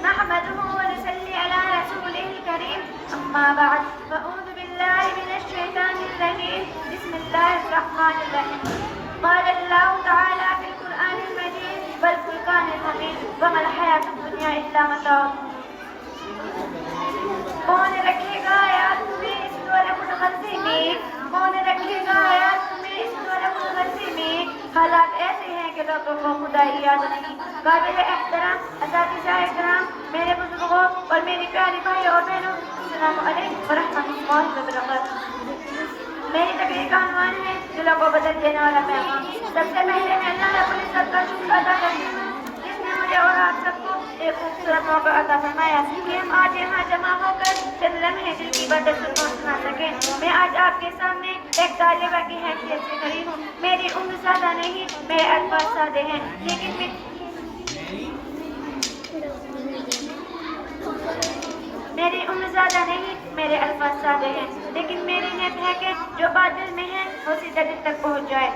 نحمده ونصلي على رسوله الكريم أما بعد فأعوذ بالله من الشيطان الرجيم بسم الله الرحمن الرحيم قال الله تعالى في القرآن المجيد والفرقان الحميد وما الحياة الدنيا إلا متاع کون رکھے گا آیات میں اس دور متغذی میں کون رکھے گا آیات میں اس دور متغذی میں حالات ایسے ہیں کہ لوگوں کو خدا ہی یاد نہیں قابل احترام اساتذہ اکرام میرے بزرگوں اور میری پیاری بھائی اور بہنوں السلام علیکم ورحمۃ اللہ وبرکاتہ میری تقریر کا عنوان ہے دلوں کو بدل دینے والا پیغام سب سے پہلے میں اللہ رب العزت کا شکر ادا کرتی ہوں جس نے مجھے اور آپ سب کو ایک خوبصورت موقع عطا فرمایا کہ ہم آج یہاں جمع ہو کر چند لمحے دل کی باتیں سنا سکیں میں آج آپ کے سامنے ایک طالبہ کی حیثیت سے کھڑی ہوں میری عمر زیادہ نہیں میرے الفاظ سادے ہیں لیکن میری عمر زیادہ نہیں میرے الفاظ سادے ہیں لیکن میری نیت ہے کہ جو بات دل میں ہے وہ سیدھے دل تک پہنچ جائے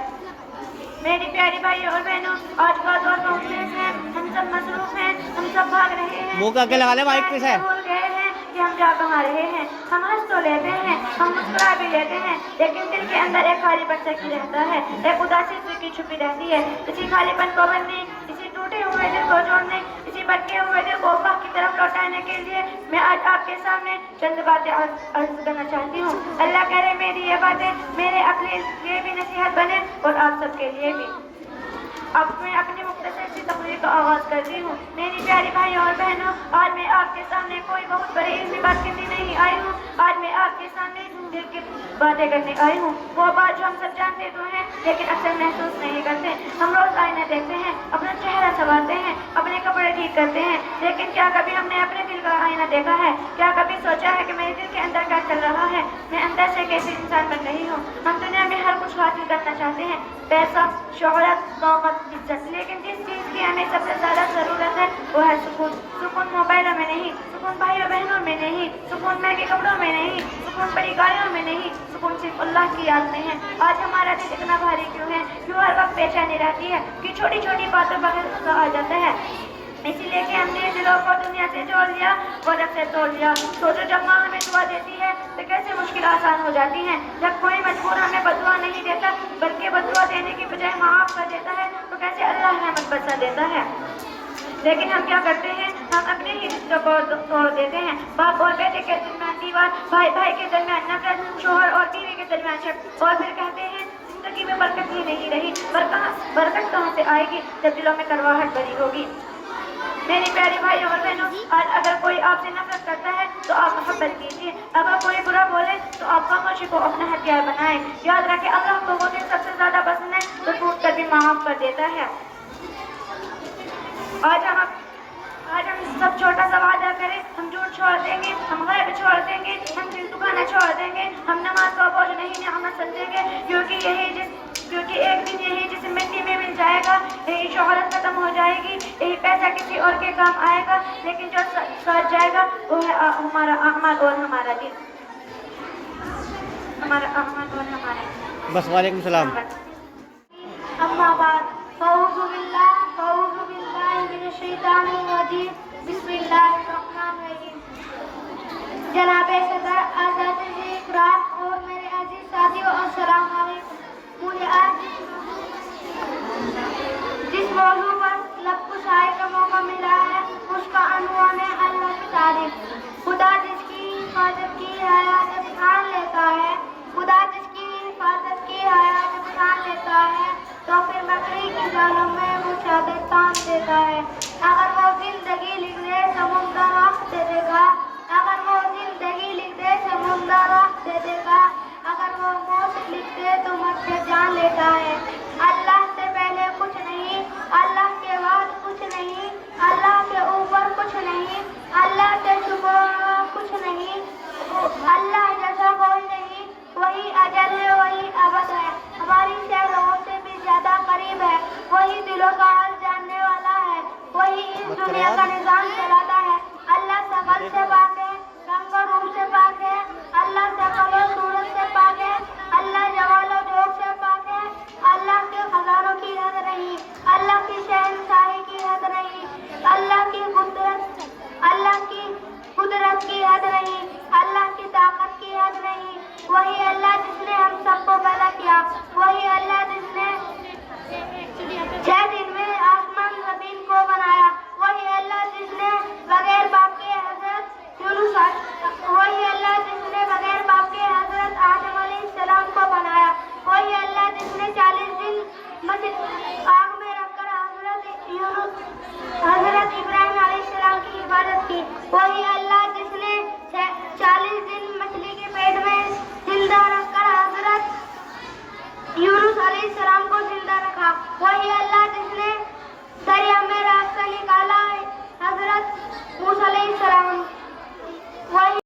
میری پیاری بھائی اور بہنوں آج کا دور محسوس ہے ہم سب مصروف ہیں ہم سب بھاگ رہے ہیں بھول گئے ہیں کہ ہم جا کہاں رہے ہیں ہم ہنس تو لیتے ہیں ہم مسکرا بھی لیتے ہیں لیکن دل کے اندر ایک خالی پن سکی رہتا ہے ایک اداسی کی چھپی رہتی ہے اسی خالی پن کو بھرنے اسی ٹوٹے ہوئے دل کو جوڑنے اسی بھٹکے ہوئے دل کو اللہ کی طرف لوٹانے کے لیے میں آج آپ کے سامنے چند باتیں عرض کرنا چاہتی ہوں اللہ کرے میری یہ باتیں میرے اپنے لیے بھی نصیحت بنے اور آپ سب کے لیے بھی اب میں اپنی مختصر سی تقریر کا آغاز کرتی ہوں میری پیاری بھائی اور بہنوں آج میں آپ کے سامنے کوئی بہت بڑی علمی بات کرنے نہیں آئی ہوں آج میں آپ کے سامنے دل کی باتیں کرنے آئی ہوں وہ بات جو ہم سب جانتے تو ہیں لیکن اکثر محسوس نہیں کرتے ہم روز آئینہ دیکھتے ہیں اپنا چہرہ سنوارتے ہیں اپنے کپڑے ٹھیک کرتے ہیں لیکن کیا کبھی ہم نے اپنے دل کا آئینہ دیکھا ہے کیا کبھی سوچا ہے کہ میرے دل کے اندر کیا چل رہا ہے میں اندر سے کیسے انسان بن رہی ہوں ہم دنیا میں ہر کچھ حاصل کرنا چاہتے ہیں پیسہ شہرت قوت عزت لیکن جس چیز کی ہمیں سب سے زیادہ ضرورت ہے وہ ہے سکون سکون موبائلوں میں نہیں سکون بھائیوں بہنوں میں نہیں سکون مہنگے کپڑوں میں نہیں سکون بڑی گاڑیوں میں نہیں سکون صرف اللہ کی یاد میں ہے آج ہمارا دل اتنا بھاری کیوں ہے کیوں ہر وقت بے چینی رہتی ہے کہ چھوٹی چھوٹی باتوں پر غصہ آ جاتا ہے اسی لیے کہ ہم نے دلوں کو دنیا سے جوڑ لیا اور رب سے توڑ لیا سوچو جب ماں ہمیں دعا دیتی ہے تو کیسے مشکل آسان ہو جاتی ہیں جب کوئی مجبور ہمیں بدعا نہیں دیتا بلکہ بدعا دینے کی بجائے معاف کر دیتا ہے تو کیسے اللہ رحمت برسا دیتا ہے لیکن ہم کیا کرتے ہیں ہم اپنے ہی رشتوں کو توڑ دیتے ہیں باپ اور بیٹے کے درمیان دیوار بھائی بھائی کے درمیان نفرت شوہر اور بیوی کے درمیان شک اور پھر کہتے ہیں زندگی میں برکت ہی نہیں رہی برکت کہاں سے آئے گی جب دلوں میں کڑواہٹ بھری ہوگی میری پیاری بھائی اور بہنوں آج اگر کوئی آپ سے نفرت کرتا ہے تو آپ محبت کیجیے اگر کوئی برا بولے تو آپ خاموشی کو اپنا ہتھیار بنائیں یاد رکھیں اللہ کو وہ دل سب سے زیادہ پسند ہے تو ٹوٹ کر بھی معاف کر دیتا ہے آج ہم سب چھوٹا سا وعدہ کریں ہم جھوٹ چھوڑ دیں گے ہم غیب چھوڑ دیں گے ہم دل دکھانا چھوڑ دیں گے ہم نماز کا بوجھ نہیں نعمت سمجھیں گے کیونکہ ایک دن یہی جسم مٹی میں مل جائے گا یہی شہرت ختم ہو جائے گی یہی پیسہ کسی اور کے کام آئے گا لیکن جو ساتھ جائے گا وہ ہے ہمارا اعمال اور ہمارا دل بس وعلیکم السلام اما بعد اعوذ باللہ من الشیطان الرجیم بسم اللہ الرحمن الرحیم جناب صدر اساتذہ اکرام اور میرے عزیز ساتھیوں السلام علیکم مجھے آج جس موضوع پر لب کشائی کا موقع ملا ہے اس کا عنوان ہے اللہ کی تعریف خدا جس کی حفاظت کی حیات ٹھان لیتا ہے خدا جس کی حفاظت کی حیات ٹھان لیتا ہے تو پھر مکڑی کی جالوں میں وہ چادر تان دیتا ہے اگر وہ زندگی